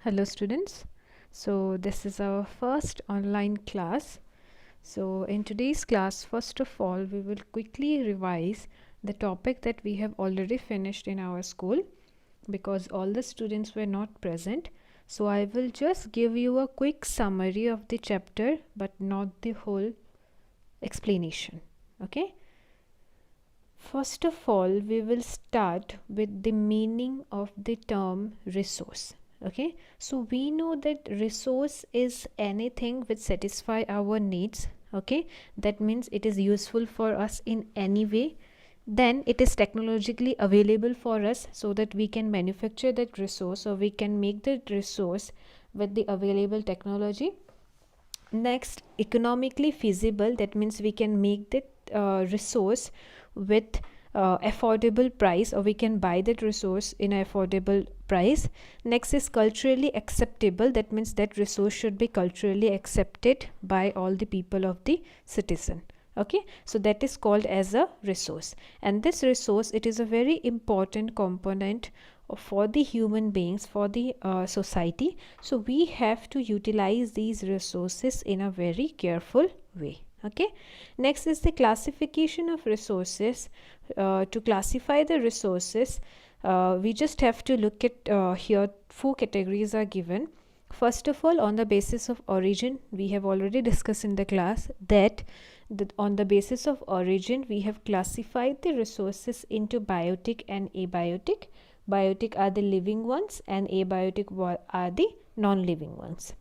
Hello students. So this is our first online class. So in today's class, first of all, we will quickly revise the topic that we have already finished in our school because all the students were not present. So I will just give you a quick summary of the chapter but not the whole explanation. Okay? First of all, we will start with the meaning of the term resource. Okay, so we know that resource is anything which satisfy our needs. Okay, that means it is useful for us in any way. Then it is technologically available for us so that we can manufacture that resource or we can make that resource with the available technology. Next, economically feasible, that means we can make that resource with affordable price, or we can buy that resource in an affordable price. Next is culturally acceptable, that means that resource should be culturally accepted by all the people of the citizen. Okay, so that is called as a resource, and this resource, it is a very important component for the human beings, for the society. So we have to utilize these resources in a very careful way. Okay, next is the classification of resources. To classify the resources, we just have to look at here four categories are given. First of all, on the basis of origin, we have already discussed in the class that on the basis of origin we have classified the resources into biotic and abiotic. Biotic are the living ones and abiotic are the non-living ones.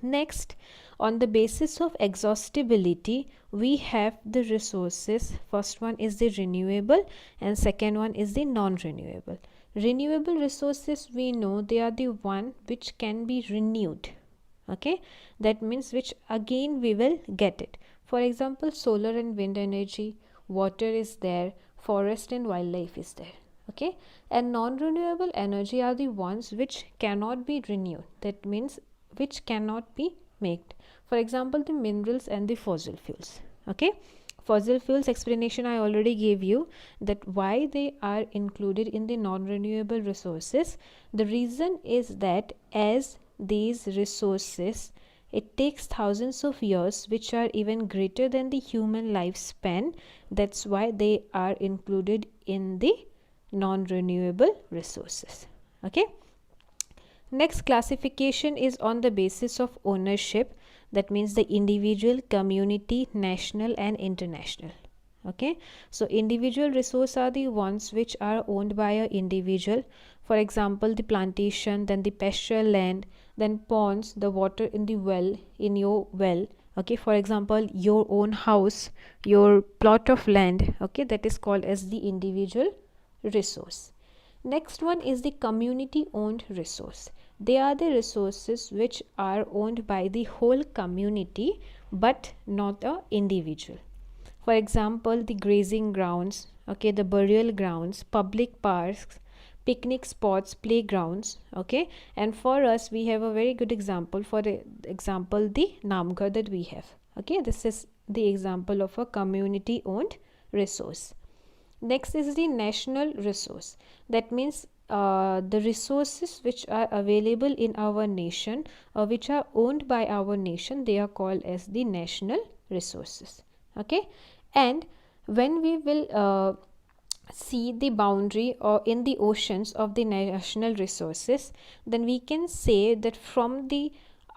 Next, on the basis of exhaustibility, we have the resources. First one is the renewable and second one is the non-renewable. Renewable resources, we know they are the one which can be renewed. Okay, that means which again we will get it. For example, solar and wind energy, water is there, forest and wildlife is there. Okay, and non-renewable energy are the ones which cannot be renewed, that means which cannot be made. For example, the minerals and the fossil fuels. Okay, fossil fuels explanation I already gave you, that why they are included in the non-renewable resources. The reason is that as these resources, it takes thousands of years, which are even greater than the human lifespan. That's why they are included in the non-renewable resources. Okay, next classification is on the basis of ownership, that means the individual, community, national and international. Okay, so individual resource are the ones which are owned by an individual. For example, the plantation, then the pastoral land, then ponds, the water in the well, in your well. Okay, for example, your own house, your plot of land. Okay, that is called as the individual resource. Next one is the community owned resource. They are the resources which are owned by the whole community but not a individual. For example, the grazing grounds, okay, the burial grounds, public parks, picnic spots, playgrounds. Okay, and for us we have a very good example. For example, the Namgarh that we have. Okay, this is the example of a community owned resource. Next is the national resource. That means the resources which are available in our nation or which are owned by our nation, they are called as the national resources. Okay, and when we will see the boundary or in the oceans of the national resources, then we can say that from the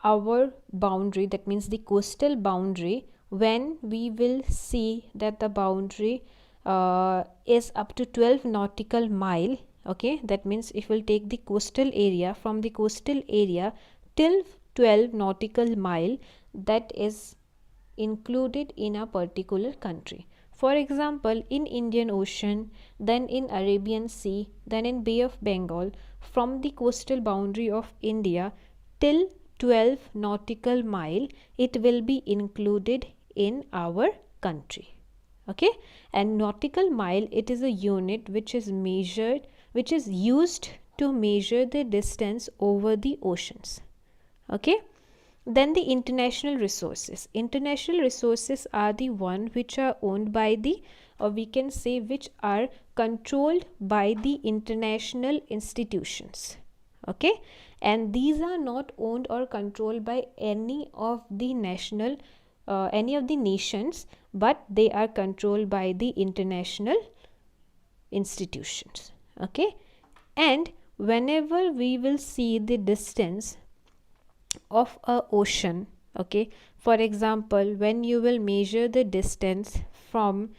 our boundary, that means the coastal boundary, when we will see that the boundary is up to 12 nautical mile. Okay, that means if we'll take the coastal area, from the coastal area till 12 nautical mile, that is included in a particular country. For example, in Indian Ocean, then in Arabian Sea, then in Bay of Bengal, from the coastal boundary of India till 12 nautical mile, it will be included in our country. Okay, and nautical mile, it is a unit which is measured, which is used to measure the distance over the oceans. Okay, then the international resources. International resources are the one which are owned by the, or we can say which are controlled by the international institutions. Okay, and these are not owned or controlled by any of the nations, but they are controlled by the international institutions. Okay, and whenever we will see the distance of a ocean, okay, for example, when you will measure the distance from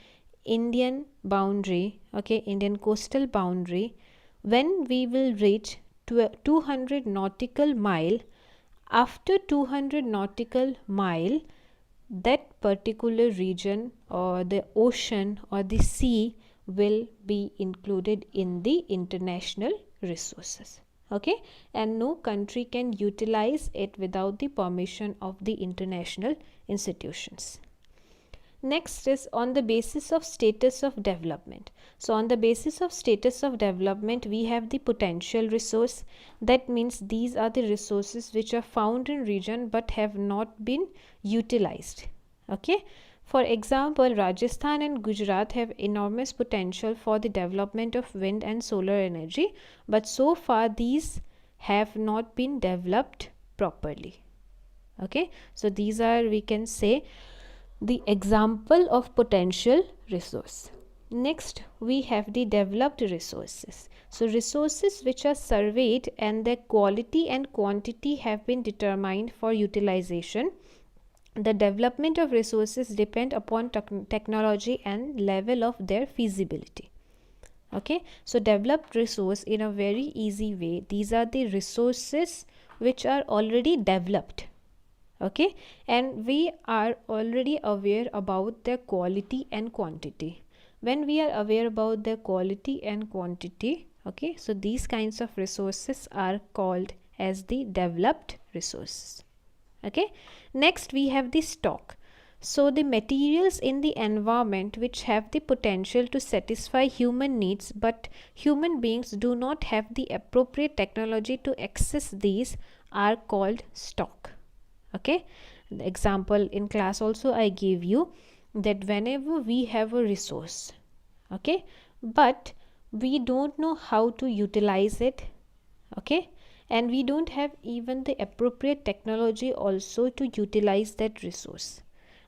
Indian boundary, okay, Indian coastal boundary, when we will reach to 200 nautical mile, after 200 nautical mile, that particular region or the ocean or the sea will be included in the international resources. Okay, and no country can utilize it without the permission of the international institutions. Next is on the basis of status of development. So on the basis of status of development, we have the potential resource. That means these are the resources which are found in region but have not been utilized. Okay, for example, Rajasthan and Gujarat have enormous potential for the development of wind and solar energy, but so far these have not been developed properly. Okay, so these are, we can say, the example of potential resource. Next, we have the developed resources. So resources which are surveyed and their quality and quantity have been determined for utilization. The development of resources depend upon technology and level of their feasibility. Okay, so developed resource, in a very easy way, these are the resources which are already developed. Okay, and we are already aware about their quality and quantity. When we are aware about their quality and quantity, okay, so these kinds of resources are called as the developed resources. Okay, next we have the stock. So the materials in the environment which have the potential to satisfy human needs, but human beings do not have the appropriate technology to access these, are called stock. Okay, the example in class also I gave you, that whenever we have a resource, okay, but we don't know how to utilize it, okay, and we don't have even the appropriate technology also to utilize that resource,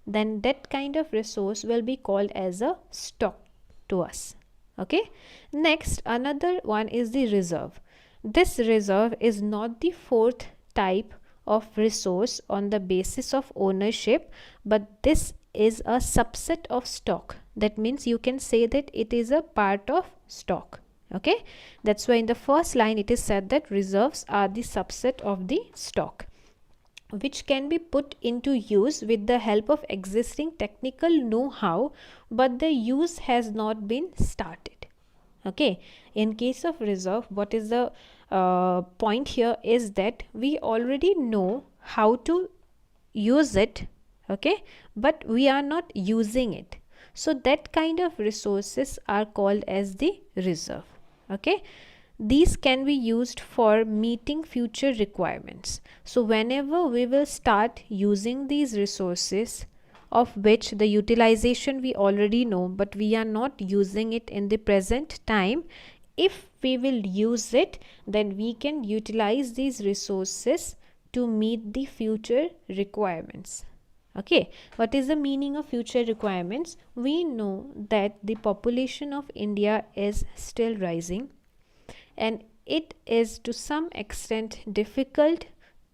then that kind of resource will be called as a stock to us. Okay, next another one is the reserve. This reserve is not the fourth type of resource on the basis of ownership, but this is a subset of stock. That means you can say that it is a part of stock. Okay, that's why in the first line it is said that reserves are the subset of the stock, which can be put into use with the help of existing technical know-how, but the use has not been started. Okay, in case of reserve, what is the point here is that we already know how to use it, okay, but we are not using it. So that kind of resources are called as the reserve. Okay, these can be used for meeting future requirements. So whenever we will start using these resources, of which the utilization we already know, but we are not using it in the present time, if we will use it, then we can utilize these resources to meet the future requirements. Okay, what is the meaning of future requirements? We know that the population of India is still rising, and it is to some extent difficult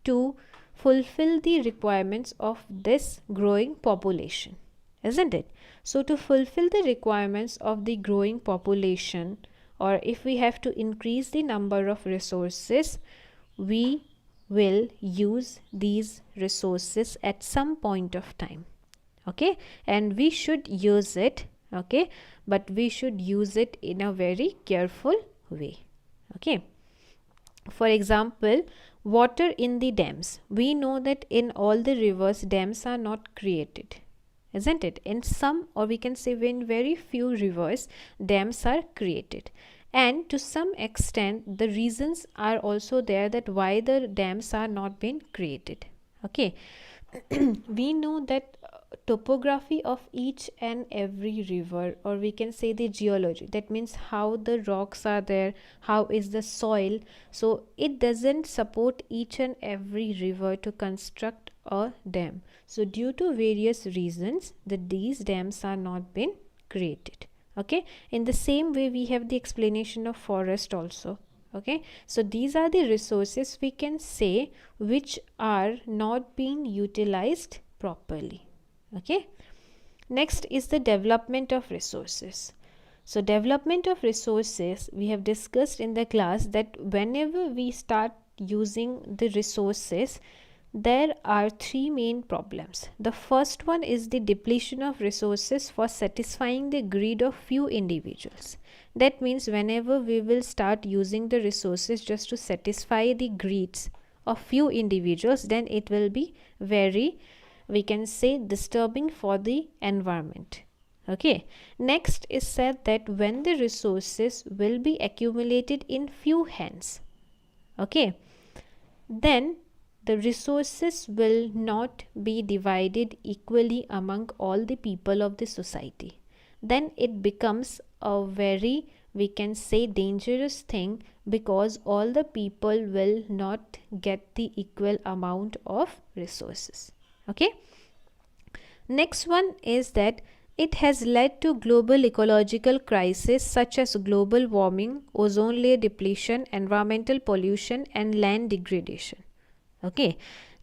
to fulfill the requirements of this growing population, isn't it? So to fulfill the requirements of the growing population, or if we have to increase the number of resources, we will use these resources at some point of time. Okay, and we should use it, okay, but we should use it in a very careful way. Okay, for example, water in the dams. We know that in all the rivers, dams are not created, isn't it? In some, or we can say in very few rivers, dams are created. And to some extent, the reasons are also there that why the dams are not being created. Okay, we know that topography of each and every river, or we can say the geology, that means how the rocks are there, how is the soil. So it doesn't support each and every river to construct a dam. So due to various reasons that these dams are not been created. Okay, in the same way we have the explanation of forest also. Okay, so these are the resources we can say which are not being utilized properly. Okay, next is the development of resources. So development of resources, we have discussed in the class that whenever we start using the resources, there are three main problems. The first one is the depletion of resources for satisfying the greed of few individuals. That means whenever we will start using the resources just to satisfy the greeds of few individuals, then it will be very, we can say, disturbing for the environment. Okay, next is said that when the resources will be accumulated in few hands, okay, then the resources will not be divided equally among all the people of the society. Then it becomes a very, we can say, dangerous thing, because all the people will not get the equal amount of resources. Okay, next one is that it has led to global ecological crises such as global warming, ozone layer depletion, environmental pollution, and land degradation. Okay,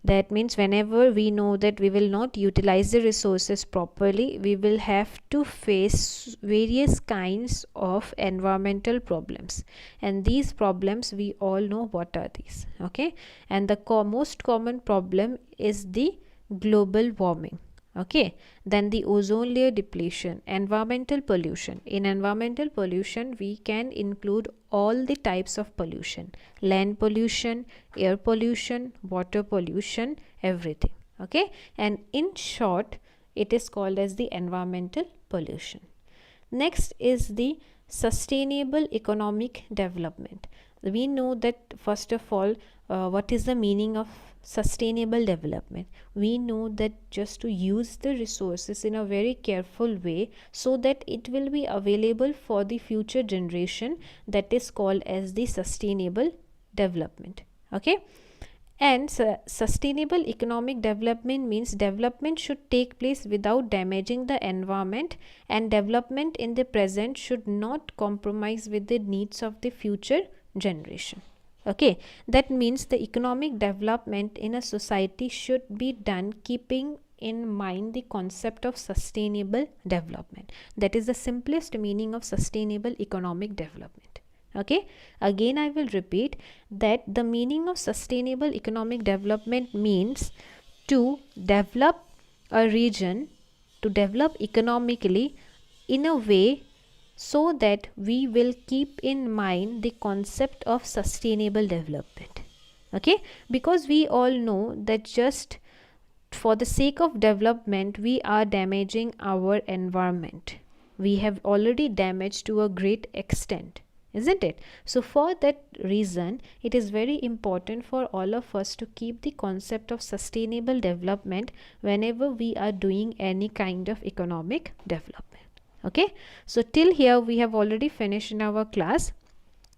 that means whenever we know that we will not utilize the resources properly, we will have to face various kinds of environmental problems, and these problems we all know what are these. Okay, and the most common problem is the global warming. Okay, then the ozone layer depletion, environmental pollution. In environmental pollution we can include all the types of pollution: land pollution, air pollution, water pollution, everything. Okay, and in short it is called as the environmental pollution. Next is the sustainable economic development. We know that first of all, what is the meaning of sustainable development? We know that just to use the resources in a very careful way so that it will be available for the future generation, that is called as the sustainable development. Okay, and sustainable economic development means development should take place without damaging the environment, and development in the present should not compromise with the needs of the future generation. Okay, that means the economic development in a society should be done keeping in mind the concept of sustainable development. That is the simplest meaning of sustainable economic development. Okay, again I will repeat that the meaning of sustainable economic development means to develop a region, to develop economically in a way so that we will keep in mind the concept of sustainable development. Okay, because we all know that just for the sake of development we are damaging our environment. We have already damaged to a great extent, isn't it? So for that reason it is very important for all of us to keep the concept of sustainable development whenever we are doing any kind of economic development. Okay, so till here we have already finished in our class,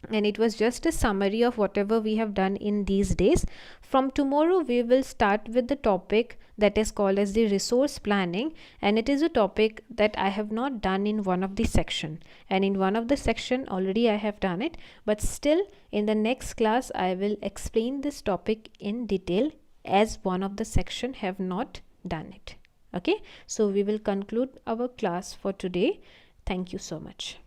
and it was just a summary of whatever we have done in these days. From tomorrow we will start with the topic that is called as the resource planning, and it is a topic that I have not done in one of the section, and in one of the section already I have done it, but still in the next class I will explain this topic in detail as one of the section have not done it. Okay, so we will conclude our class for today. Thank you so much.